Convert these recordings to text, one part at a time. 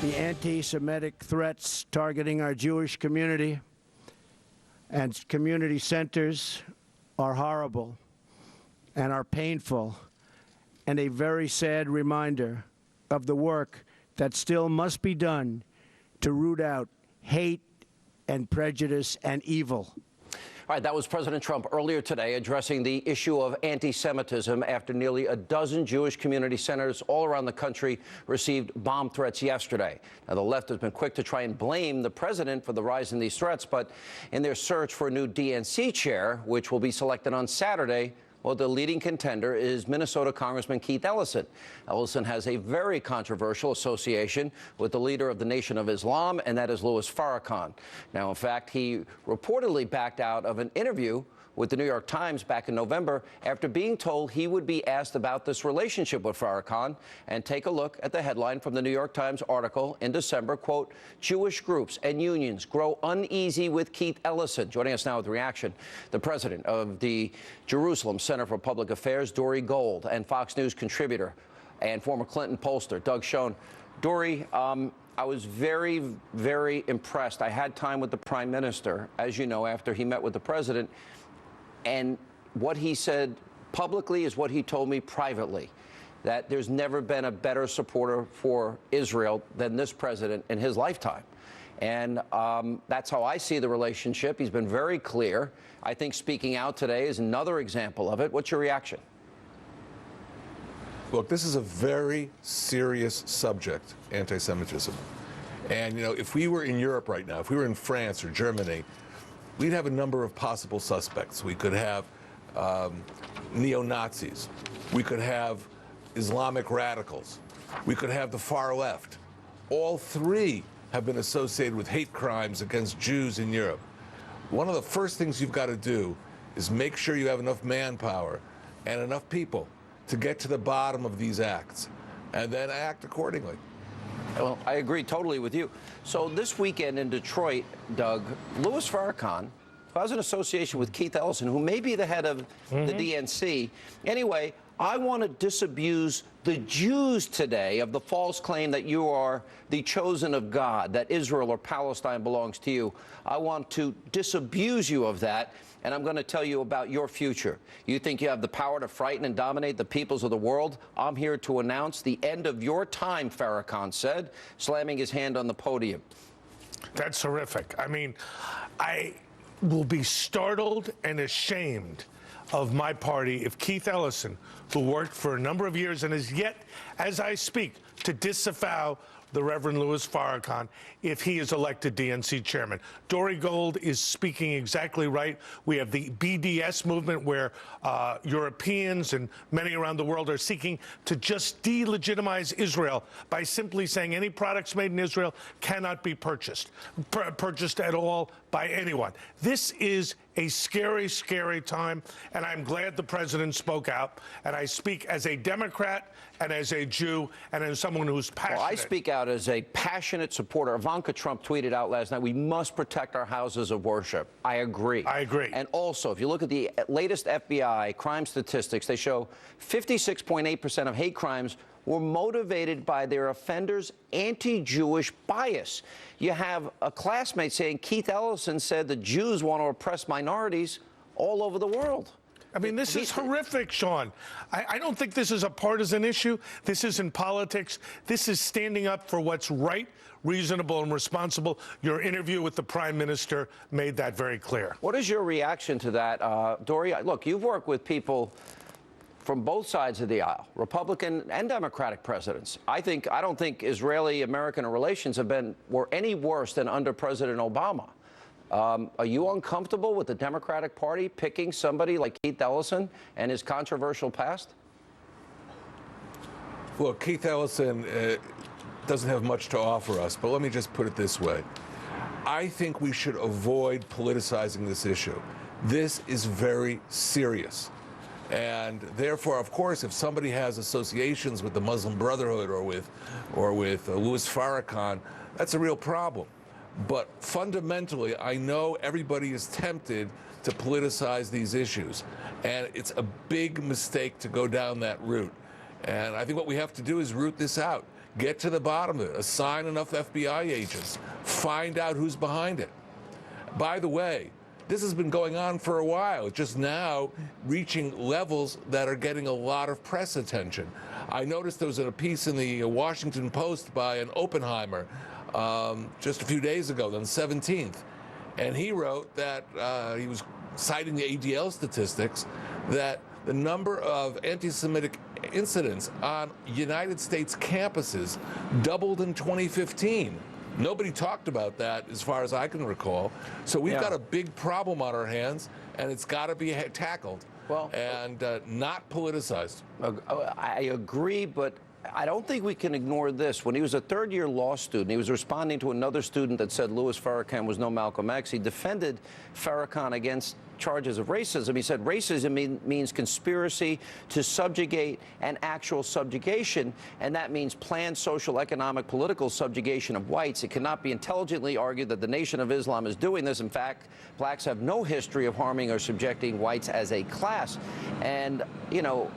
The anti-Semitic threats targeting our Jewish community and community centers are horrible and are painful, and a very sad reminder of the work that still must be done to root out hate and prejudice and evil. All right, that was President Trump earlier today addressing the issue of anti-Semitism after nearly a dozen Jewish community centers all around the country received bomb threats yesterday. Now, the left has been quick to try and blame the president for the rise in these threats, but in their search for a new DNC chair, which will be selected on Saturday, well, the leading contender is Minnesota Congressman Keith Ellison. Ellison has a very controversial association with the leader of the Nation of Islam, and that is Louis Farrakhan. Now, in fact, he reportedly backed out of an interview with the New York Times back in November after being told he would be asked about this relationship with Farrakhan. And take a look at the headline from the New York Times article in December, quote, "Jewish groups and unions grow uneasy with Keith Ellison." Joining us now with reaction, the president of the Jerusalem Center for Public Affairs, Dory Gold, and Fox News contributor and former Clinton pollster, Doug Schoen. Dory, I was very, very impressed. I had time with the prime minister, as you know, after he met with the president. And what he said publicly is what he told me privately, that there's never been a better supporter for Israel than this president in his lifetime. And that's how I see the relationship. He's been very clear. I think speaking out today is another example of it. What's your reaction? Look, this is a very serious subject, anti-Semitism. And, you know, if we were in Europe right now, if we were in France or Germany, we'd have a number of possible suspects. We could have neo-Nazis. We could have Islamic radicals. We could have the far left. All three have been associated with hate crimes against Jews in Europe. One of the first things you've got to do is make sure you have enough manpower and enough people to get to the bottom of these acts, and then act accordingly. Well, I agree totally with you. So this weekend in Detroit, Doug, Louis Farrakhan, who has an association with Keith Ellison, who may be the head of the DNC. Anyway, I want to disabuse the Jews today of the false claim that you are the chosen of God, that Israel or Palestine belongs to you. I want to disabuse you of that, and I'm going to tell you about your future. You think you have the power to frighten and dominate the peoples of the world? I'm here to announce the end of your time, Farrakhan said, slamming his hand on the podium. That's horrific. I mean, I will be startled and ashamed of my party if Keith Ellison, who worked for a number of years and is yet, as I speak, to disavow the Reverend Louis Farrakhan, if he is elected DNC chairman. Dory Gold is speaking exactly right. We have the BDS movement where Europeans and many around the world are seeking to just delegitimize Israel by simply saying any products made in Israel cannot be purchased at all by anyone. This is a scary, scary time, and I'm glad the president spoke out. And I speak as a Democrat and as a Jew and as someone who's passionate. Well, I speak out as a passionate supporter. Ivanka Trump tweeted out last night, we must protect our houses of worship. I agree. I agree. And also, if you look at the latest FBI crime statistics, they show 56.8% of hate crimes were motivated by their offenders' anti-Jewish bias. You have a classmate saying Keith Ellison said the Jews want to oppress minorities all over the world. I mean, this is horrific, Sean. I don't think this is a partisan issue. This isn't politics. This is standing up for what's right, reasonable, and responsible. Your interview with the Prime Minister made that very clear. What is your reaction to that, Dory? Look, you've worked with people from both sides of the aisle, Republican and Democratic presidents. I don't think Israeli-American relations were any worse than under President Obama. Are you uncomfortable with the Democratic Party picking somebody like Keith Ellison and his controversial past? Look, Keith Ellison doesn't have much to offer us, but let me just put it this way. I think we should avoid politicizing this issue. This is very serious. And therefore, of course, if somebody has associations with the Muslim Brotherhood or with Louis Farrakhan, that's a real problem. But fundamentally, I know everybody is tempted to politicize these issues, and it's a big mistake to go down that route. And I think what we have to do is root this out. Get to the bottom of it. Assign enough FBI agents. Find out who's behind it. By the way, this has been going on for a while. It's just now reaching levels that are getting a lot of press attention. I noticed there was a piece in the Washington Post by an Oppenheimer just a few days ago, on the 17th. And he wrote that he was citing the ADL statistics that the number of anti-Semitic incidents on United States campuses doubled in 2015. Nobody talked about that as far as I can recall. So we've got a big problem on our hands, and it's got to be tackled and not politicized. I agree, but I don't think we can ignore this. When he was a third-year law student, he was responding to another student that said Louis Farrakhan was no Malcolm X. He defended Farrakhan against charges of racism. He said racism means conspiracy to subjugate and actual subjugation, and that means planned social, economic, political subjugation of whites. It cannot be intelligently argued that the Nation of Islam is doing this. In fact, blacks have no history of harming or subjecting whites as a class. And, you know,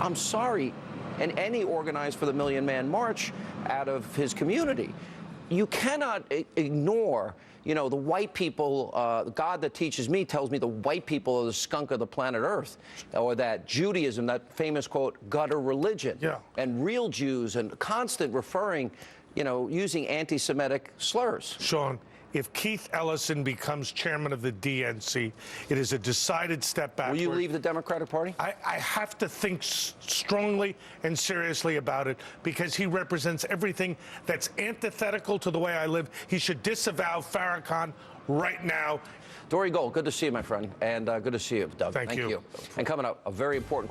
I'm sorry, and any organized for the Million Man March out of his community. You cannot ignore, you know, the white people. The God that teaches me tells me the white people are the skunk of the planet Earth, or that Judaism, that famous quote, gutter religion, and real Jews, and constant referring, you know, using anti-Semitic slurs. Sean, if Keith Ellison becomes chairman of the DNC, it is a decided step backward. Will you leave the Democratic Party? I have to think strongly and seriously about it, because he represents everything that's antithetical to the way I live. He should disavow Farrakhan right now. Dory Gold, good to see you, my friend, and good to see you, Doug. Thank you. And coming up, a very important